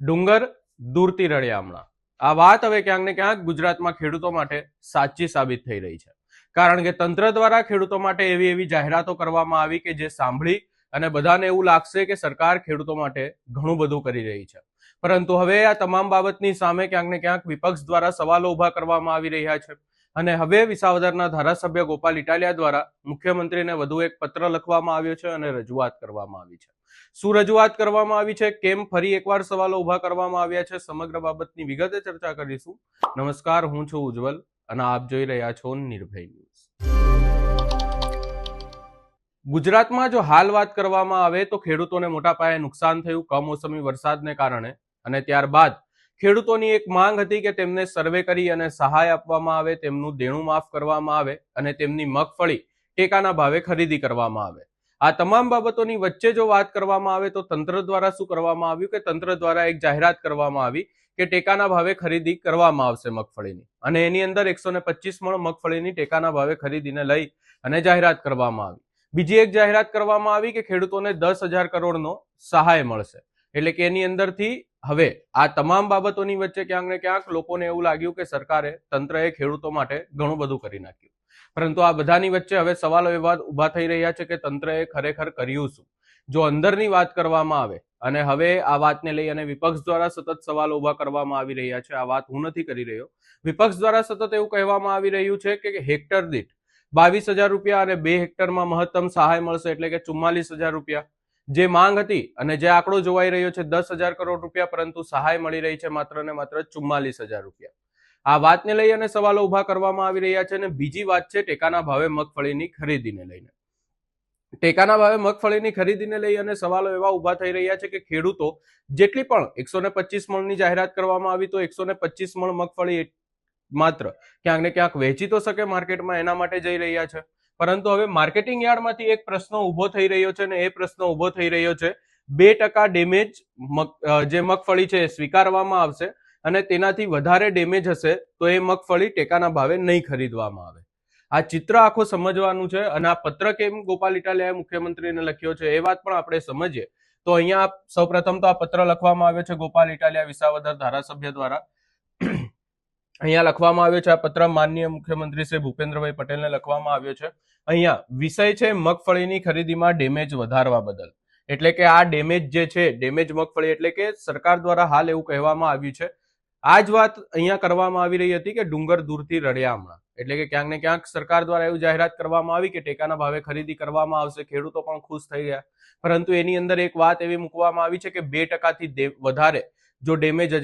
ડુંગર દૂરથી રળ્યા હમણાં. આ વાત હવે ક્યાંક ને ક્યાંક ગુજરાતમાં ખેડૂતો માટે સાચી સાબિત થઈ રહી છે. કારણ કે તંત્ર દ્વારા ખેડૂતો માટે એવી જાહેરાતો કરવામાં આવી કે જે સાંભળી અને બધાને એવું લાગશે કે સરકાર ખેડૂતો માટે ઘણું બધું કરી રહી છે. પરંતુ હવે આ તમામ બાબતની સામે ક્યાંક ને ક્યાંક વિપક્ષ દ્વારા સવાલો ઉભા કરવામાં આવી રહ્યા છે. અને હવે વિસાવદરના ધારાસભ્ય ગોપાલ ઇટાલિયા દ્વારા મુખ્યમંત્રીને વધુ એક પત્ર લખવામાં આવ્યો છે અને રજૂઆત કરવામાં આવી છે. શું રજૂઆત કરવામાં આવી છે, કેમ ફરી એકવાર સવાલો ઉભા કરવામાં આવ્યા છે, સમગ્ર બાબતની વિગતે ચર્ચા કરીશું. નમસ્કાર, હું છું ઉજ્જવલ અને આપ જોઈ રહ્યા છો નિર્ભય ન્યૂઝ. ગુજરાતમાં જો હાલ વાત કરવામાં આવે તો ખેડૂતોને મોટા પાયે નુકસાન થયું કમોસમી વરસાદને કારણે. અને ત્યારબાદ ખેડૂતોની એક માંગ હતી કે તેમને સર્વે કરી અને સહાય આપવામાં આવે, તેમનું દેણું માફ કરવામાં આવે અને તેમની મગફળી ટેકાના ભાવે ખરીદી કરવામાં આવે. આ તમામ બાબતોની વચ્ચે જો વાત કરવામાં આવે તો તંત્ર દ્વારા શું કરવામાં આવ્યું કે તંત્ર દ્વારા એક જાહેરાત કરવામાં આવી કે ટેકાના ભાવે ખરીદી કરવામાં આવશે મગફળીની, અને એની અંદર 125 મણ મગફળીની ટેકાના ભાવે ખરીદીને લઈ અને જાહેરાત કરવામાં આવી. બીજી એક જાહેરાત કરવામાં આવી કે ખેડૂતોને 10,000 કરોડનો સહાય મળશે. એટલે કે એની અંદરથી હવે આ તમામ બાબતોની વચ્ચે ક્યાંક ને ક્યાંક લોકોને એવું લાગ્યું કે સરકારે, તંત્રએ ખેડૂતો માટે ઘણું બધું કરી નાખ્યું. પરંતુ આ બધાની વચ્ચે હવે સવાલો એવા ઉભા થઈ રહ્યા છે કે તંત્રએ ખરેખર કર્યું શું. જો અંદરની વાત કરવામાં આવે, અને હવે આ વાતને લઈ અને વિપક્ષ દ્વારા સતત સવાલો ઉભા કરવામાં આવી રહ્યા છે, આ વાત હું નથી કરી રહ્યો. વિપક્ષ દ્વારા સતત એવું કહેવામાં આવી રહ્યું છે કે હેક્ટર દીઠ 22,000 રૂપિયા અને 2 હેક્ટરમાં મહત્તમ સહાય મળશે, એટલે કે 44,000 રૂપિયા જે માંગ હતી અને જે આંકડો જોવાઈ રહ્યો છે 10,000 કરોડ રૂપિયા, પરંતુ સહાય મળી રહી છે માત્ર ને માત્ર 44,000 રૂપિયા. આ વાતને લઈ અને સવાલો ઉભા કરવામાં આવી રહ્યા છે. અને બીજી વાત છે ટેકાના ભાવે મગફળીની ખરીદીને લઈને. ટેકાના ભાવે મગફળીની ખરીદીને લઈ અને સવાલો એવા ઉભા થઈ રહ્યા છે કે ખેડૂતો જેટલી પણ 125 મણની જાહેરાત કરવામાં આવી, તો 125 મણ મગફળી માત્ર ક્યાંક ને ક્યાંક વહેંચી તો શકે માર્કેટમાં, એના માટે જઈ રહ્યા છે. પરંતુ હવે માર્કેટિંગ યાર્ડમાંથી એક પ્રશ્ન ઉભો થઈ રહ્યો છે, અને એ પ્રશ્ન ઉભો થઈ રહ્યો છે 2% ડેમેજ જે મગફળી છે એ સ્વીકારવામાં આવશે, અને તેનાથી વધારે ડેમેજ હશે તો એ મગફળી ટેકાના ભાવે નહીં ખરીદવામાં આવે. આ ચિત્ર આખું સમજવાનું છે. અને આ પત્ર કેમ ગોપાલ ઇટાલિયાએ મુખ્યમંત્રીને લખ્યો છે એ વાત પણ આપણે સમજીએ. તો અહીંયા સૌપ્રથમ તો આ પત્ર લખવામાં આવ્યો છે ગોપાલ ઇટાલિયા વિસાવદર ધારાસભ્ય દ્વારા. અહીંયા લખવામાં આવ્યો છે આ પત્ર માનનીય મુખ્યમંત્રી શ્રી ભૂપેન્દ્રભાઈ પટેલને લખવામાં આવ્યો છે. અહીંયા વિષય છે મગફળીની ખરીદીમાં ડેમેજ વધારવા બદલ. એટલે કે આ ડેમેજ જે છે, ડેમેજ મગફળી, એટલે કે સરકાર દ્વારા હાલ એવું કહેવામાં આવ્યું છે, આ જ વાત અહીંયા કરવામાં આવી રહી હતી કે ડુંગર દૂરથી રળ્યા હમણાં. એટલે કે ક્યાંક ને ક્યાંક સરકાર દ્વારા એવું જાહેરાત કરવામાં આવી કે ટેકાના ભાવે ખરીદી કરવામાં આવશે, ખેડૂતો પણ ખુશ થઈ ગયા. પરંતુ એની અંદર એક વાત એવી મૂકવામાં આવી છે કે 2% થી વધારે જો ડેમેજ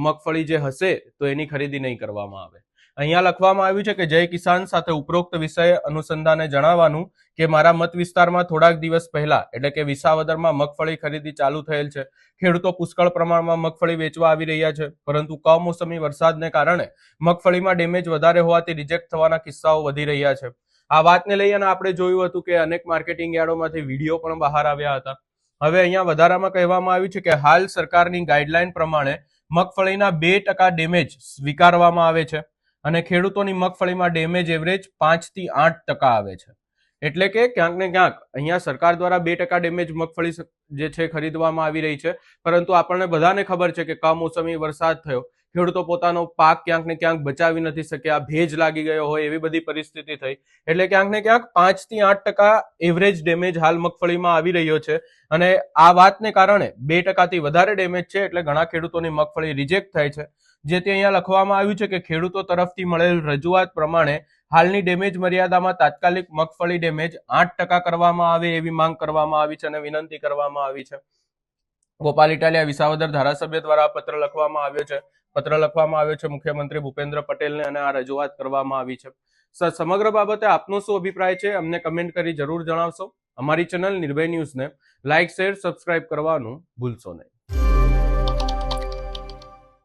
મગફળી જે હશે તો એની ખરીદી નહીં કરવામાં આવે. અહીંયા લખવામાં આવ્યું છે કે જય કિસાન સાથે ઉપરોક્ત વિષય અનુસંધાને જણાવવાનું કે મારા મત વિસ્તારમાં થોડાક દિવસ પહેલા, એટલે કે વિસાવદરમાં મગફળી ખરીદી ચાલુ થયેલ છે. ખેડૂતો પુષ્કળ પ્રમાણમાં મગફળી વેચવા આવી રહ્યા છે, પરંતુ કમોસમી વરસાદને કારણે મગફળીમાં ડેમેજ વધારે હોવાથી રિજેક્ટ થવાના કિસ્સાઓ વધી રહ્યા છે. આ વાતને લઈ અને આપણે જોયું હતું કે અનેક માર્કેટિંગ યાર્ડોમાંથી વિડીયો પણ બહાર આવ્યા હતા. હવે અહીંયા વધારામાં કહેવામાં આવ્યું છે કે હાલ સરકારની ગાઈડલાઈન પ્રમાણે મગફળીના 2% ડેમેજ સ્વીકારવામાં આવે છે, અને ખેડૂતોની મગફળીમાં ડેમેજ એવરેજ 5 થી 8% આવે છે. એટલે કે ક્યાંક ને ક્યાંક અહીંયા સરકાર દ્વારા 2% ડેમેજ મગફળી જે છે ખરીદવામાં આવી રહી છે. પરંતુ આપણને બધાને ખબર છે કે કમોસમી વરસાદ થયો, ખેડૂતો પોતાનો પાક ક્યાંક ને ક્યાંક બચાવી નથી શક્યા, ભેજ લાગી ગયો હોય એવી બધી પરિસ્થિતિ થઈ. એટલે ક્યાંક ને ક્યાંક 5 થી 8% એવરેજ ડેમેજ હાલ મગફળીમાં આવી રહ્યો છે. અને આ વાતને કારણે 2% થી વધારે ડેમેજ છે, એટલે ઘણા ખેડૂતોની મગફળી રિજેક્ટ થાય છે. જેથી અહીંયા લખવામાં આવ્યું છે કે ખેડૂતો તરફથી મળેલ રજૂઆત પ્રમાણે હાલની ડેમેજ મર્યાદામાં તાત્કાલિક મગફળી ડેમેજ 8% કરવામાં આવે એવી માંગ કરવામાં આવી છે અને વિનંતી કરવામાં આવી છે. ગોપાલ ઇટાલિયા વિસાવદર ધારાસભ્ય દ્વારા પત્ર લખવામાં આવ્યો છે. પત્ર લખવામાં આવ્યો છે મુખ્યમંત્રી ભૂપેન્દ્ર પટેલને, અને આ રજૂઆત કરવામાં આવી છે. સમગ્ર બાબતે આપનો શું અભિપ્રાય છે અમને કમેન્ટ કરી જરૂર જણાવશો. અમારી ચેનલ નિર્ભય ન્યૂઝને લાઇક, શેર, સબસ્ક્રાઇબ કરવાનું ભૂલશો નહીં.